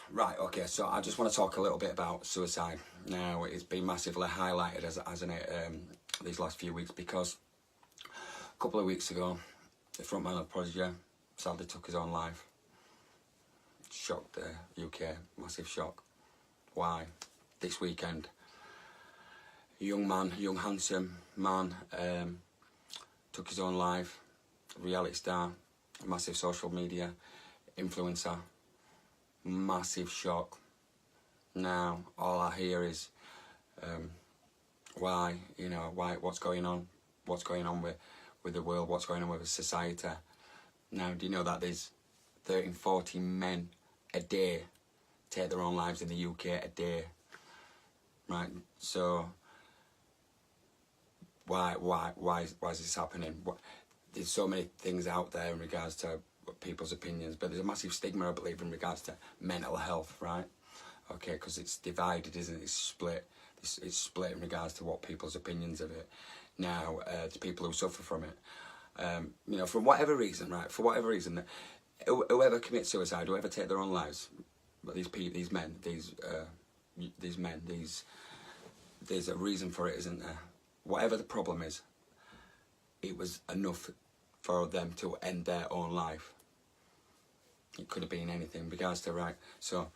Right, okay, so I just want to talk a little bit about suicide. Now, it's been massively highlighted, hasn't it, these last few weeks, because a couple of weeks ago, the frontman of Prodigy sadly took his own life. Shocked the UK, massive shock. Why? This weekend, a young handsome man, took his own life. Reality star, massive social media influencer. Massive shock. Now all I hear is why, what's going on with the world, what's going on with society. Now, do you know that there's 13, 14 men a day take their own lives in the UK a day, right? So why is this happening? There's so many things out there in regards to people's opinions, but there's a massive stigma, I believe, in regards to mental health, right? Okay, because it's divided, isn't it? It's split. It's split in regards to what people's opinions of it. Now, to people who suffer from it, from whatever reason, right? For whatever reason, whoever commits suicide, whoever take their own lives, these men, there's a reason for it, isn't there? Whatever the problem is, it was enough for them to end their own life. It could have been anything in regards to, right? So,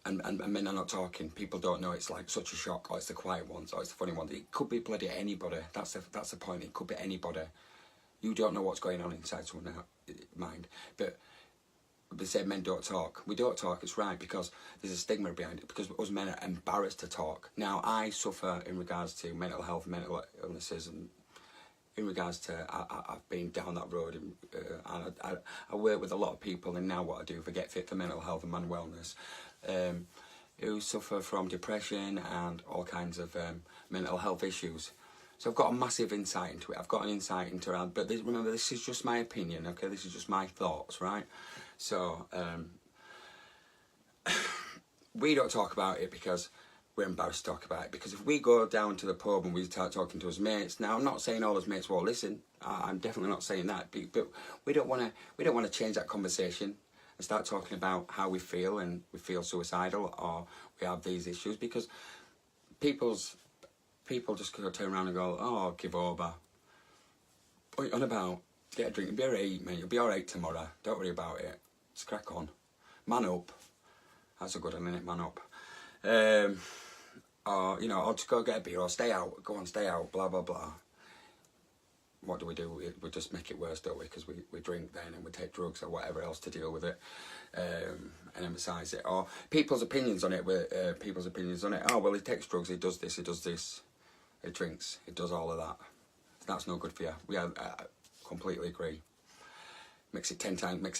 and men are not talking. People don't know. It's like such a shock. Or it's the quiet ones. Or it's the funny ones. It could be bloody anybody. That's the point. It could be anybody. You don't know what's going on inside someone's mind. But they say men don't talk. We don't talk. It's right, because there's a stigma behind it. Because us men are embarrassed to talk. Now, I suffer in regards to mental health, mental illnesses, and in regards to, I've been down that road, and I work with a lot of people in now what I do for Get Fit for Mental Health and Man Wellness, who suffer from depression and all kinds of mental health issues. So I've got a massive insight into it. I've got an insight into it, but remember, this is just my opinion, okay? This is just my thoughts, right? So we don't talk about it because we're embarrassed to talk about it, because if we go down to the pub and we start talking to his mates, now I'm not saying all his mates will listen. I'm definitely not saying that, but we don't want to change that conversation and start talking about how we feel and we feel suicidal or we have these issues, because people just turn around and go, oh, give over. What are you on about? Get a drink, you'll be alright, mate. You'll be alright tomorrow. Don't worry about it. Just crack on. Man up. That's a good one, innit? Man up. Or just go get a beer or stay out. Go on, stay out, blah, blah, blah. What do? We just make it worse, don't we? Because we drink then and we take drugs or whatever else to deal with it, and emphasise it. Or people's opinions on it, oh, well, he takes drugs, he does this, he drinks, he does all of that. That's no good for you. We completely agree. Makes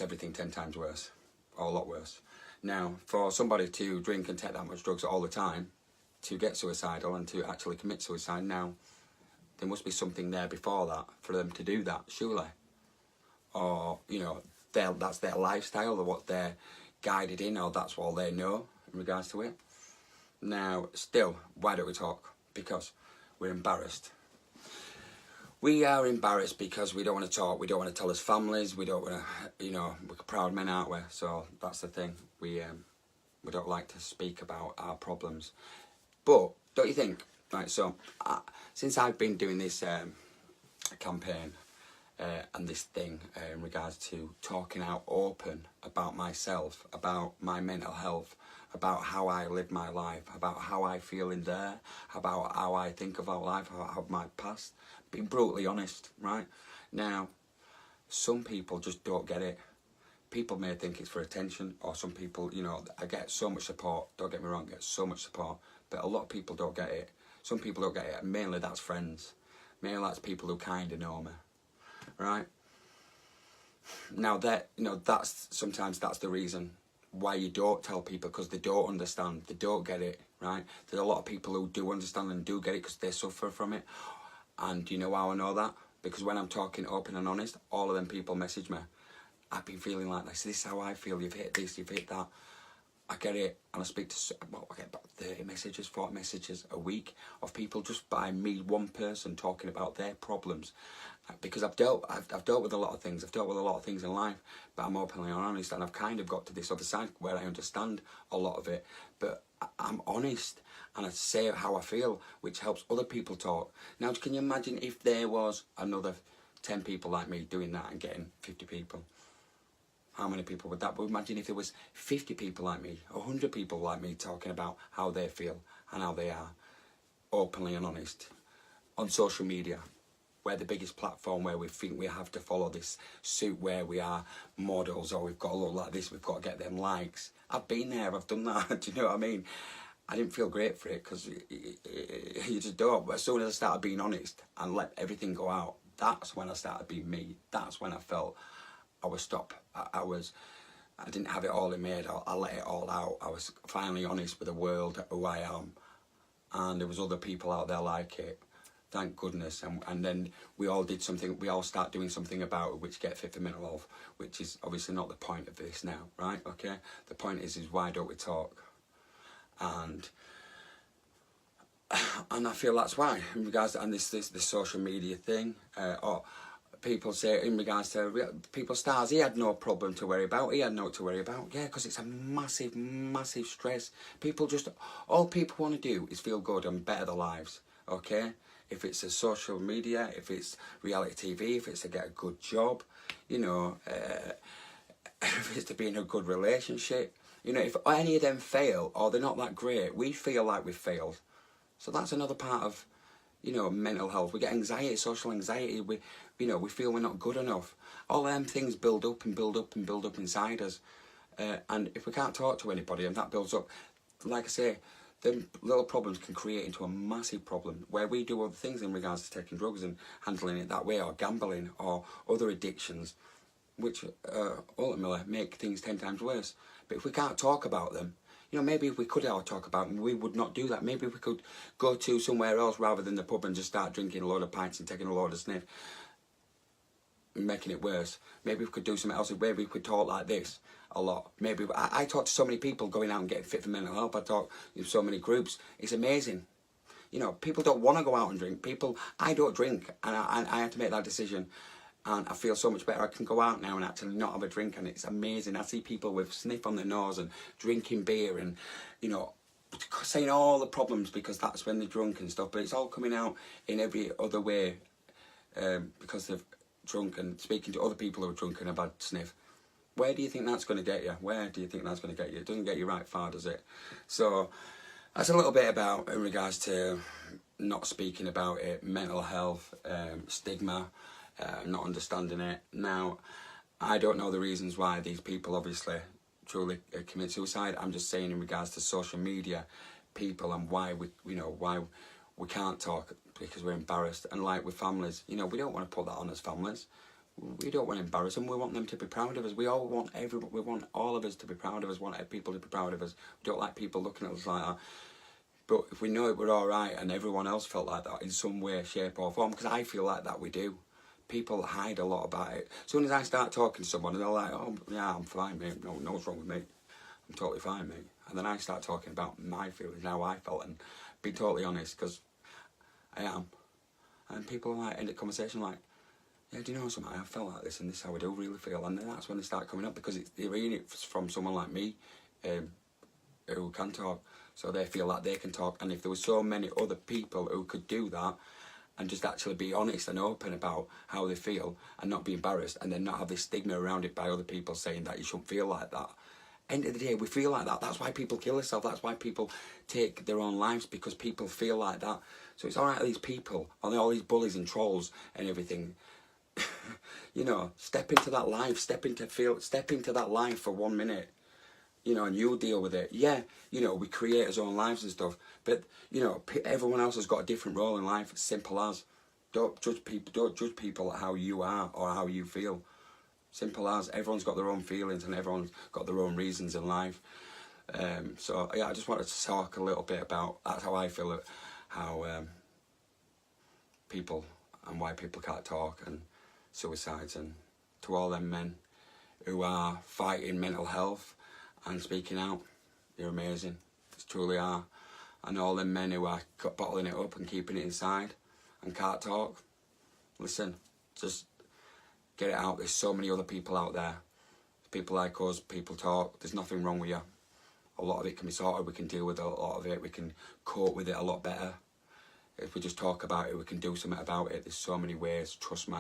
everything 10 times worse, or a lot worse. Now, for somebody to drink and take that much drugs all the time, to get suicidal and to actually commit suicide, now, there must be something there before that for them to do that, surely. Or, that's their lifestyle, or what they're guided in, or that's all they know in regards to it. Now, still, why don't we talk? Because we're embarrassed. We are embarrassed because we don't want to talk. We don't want to tell his families. We don't want to, we're proud men, aren't we? So that's the thing. We don't like to speak about our problems. But don't you think? Right. So since I've been doing this campaign and this thing in regards to talking out open about myself, about my mental health, about how I live my life, about how I feel in there, about how I think about life, how my past, being brutally honest, right? Now, some people just don't get it. People may think it's for attention, or some people, I get so much support, don't get me wrong, I get so much support, but a lot of people don't get it. Some people don't get it, and mainly that's friends. Mainly that's people who kind of know me, right? Now, sometimes that's the reason why you don't tell people, because they don't understand, they don't get it, right? There's a lot of people who do understand and do get it because they suffer from it. And do you know how I know that? Because when I'm talking open and honest, all of them people message me. I've been feeling like this is how I feel, you've hit this, you've hit that. I get it, and I speak to, well, I get about 30 messages, 40 messages a week of people just by me, one person, talking about their problems. Because I've dealt with a lot of things. I've dealt with a lot of things in life, but I'm openly honest, and I've kind of got to this other side where I understand a lot of it. But I'm honest, and I say how I feel, which helps other people talk. Now, can you imagine if there was another 10 people like me doing that and getting 50 people? How many people would that? But imagine if there was 50 people like me, 100 people like me talking about how they feel and how they are, openly and honest, on social media. We're the biggest platform where we think we have to follow this suit where we are models, or we've got to look like this, we've got to get them likes. I've been there, I've done that, do you know what I mean? I didn't feel great for it, because you just don't. But as soon as I started being honest and let everything go out, that's when I started being me. That's when I felt I was stopped. I didn't have it all in my head. I let it all out. I was finally honest with the world, who I am. And there was other people out there like it. Thank goodness. And then we all did something. We all start doing something about it, which Get Fit for Mental Health, which is obviously not the point of this now, right? Okay. The point is why don't we talk? And I feel that's why, in regards to, and this social media thing, or people say in regards to people stars, he had no problem to worry about, he had no to worry about. Yeah, because it's a massive, massive stress. All people want to do is feel good and better their lives, okay? If it's a social media, if it's reality TV, if it's to get a good job, you know, if it's to be in a good relationship, you know, if any of them fail or they're not that great, we feel like we've failed. So that's another part of, you know, mental health. We get anxiety, social anxiety. We feel we're not good enough. All them things build up and build up and build up inside us. And if we can't talk to anybody and that builds up, like I say, then little problems can create into a massive problem where we do other things in regards to taking drugs and handling it that way, or gambling or other addictions, which ultimately make things 10 times worse. But if we can't talk about them, you know, maybe if we could all talk about them, we would not do that. Maybe we could go to somewhere else rather than the pub and just start drinking a load of pints and taking a load of sniff, making it worse. Maybe we could do something else. Maybe we could talk like this a lot. Maybe I talk to so many people going out and getting fit for mental health. I talk in so many groups. It's amazing. You know, people don't want to go out and drink. I don't drink, and I had to make that decision. And I feel so much better. I can go out now and actually not have a drink, and it's amazing. I see people with sniff on their nose and drinking beer and, you know, saying all the problems because that's when they're drunk and stuff. But it's all coming out in every other way because they're drunk and speaking to other people who are drunk and have had sniff. Where do you think that's going to get you? Where do you think that's going to get you? It doesn't get you right far, does it? So that's a little bit about in regards to not speaking about it, mental health, stigma. Not understanding it. Now, I don't know the reasons why these people obviously truly commit suicide. I'm just saying in regards to social media people and why we can't talk because we're embarrassed. And like with families, you know, we don't want to put that on as families. We don't want to embarrass them. We want them to be proud of us. We want all of us to be proud of us. We want people to be proud of us. We don't like people looking at us like that. But if we know it, we're all right, and everyone else felt like that in some way, shape or form, because I feel like that we do. People hide a lot about it. As soon as I start talking to someone and they're like, oh, yeah, I'm fine, mate. No's wrong with me. I'm totally fine, mate. And then I start talking about my feelings, how I felt, and be totally honest, because I am. And people like end the conversation like, yeah, do you know something? I felt like this and this is how I do really feel. And then that's when they start coming up, because they're hearing it from someone like me who can talk. So they feel like they can talk. And if there were so many other people who could do that, and just actually be honest and open about how they feel and not be embarrassed, and then not have this stigma around it by other people saying that you shouldn't feel like that. End of the day, we feel like that. That's why people kill themselves. That's why people take their own lives, because people feel like that. So it's all right, these people, all these bullies and trolls and everything, you know, step into that life, step into that life for 1 minute. You know, and you'll deal with it. Yeah, you know, we create our own lives and stuff, but you know, everyone else has got a different role in life. It's simple as. Don't judge people how you are or how you feel. Simple as. Everyone's got their own feelings and everyone's got their own reasons in life. So yeah, I just wanted to talk a little bit about that's how I feel it, how people and why people can't talk and suicides, and to all them men who are fighting mental health and speaking out. You're amazing. It's truly are. And all them men who are bottling it up and keeping it inside and can't talk, listen, just get it out. There's so many other people out there. People like us, people talk. There's nothing wrong with you. A lot of it can be sorted. We can deal with a lot of it. We can cope with it a lot better. If we just talk about it, we can do something about it. There's so many ways. Trust me,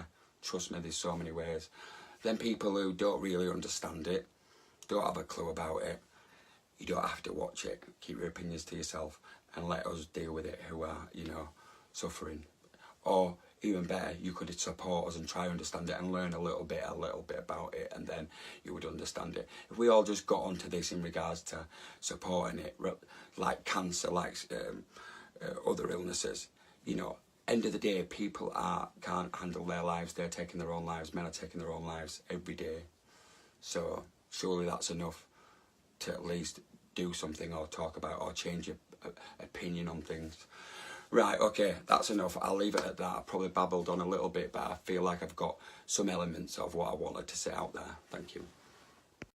there's so many ways. Then people who don't really understand it, don't have a clue about it, you don't have to watch it. Keep your opinions to yourself and let us deal with it who are, you know, suffering. Or even better, you could support us and try to understand it and learn a little bit about it, and then you would understand it. If we all just got onto this in regards to supporting it, like cancer, like other illnesses, you know, end of the day, people can't handle their lives. They're taking their own lives. Men are taking their own lives every day. So surely that's enough to at least do something or talk about or change your opinion on things. Right, okay, that's enough. I'll leave it at that. I probably babbled on a little bit, but I feel like I've got some elements of what I wanted to say out there. Thank you.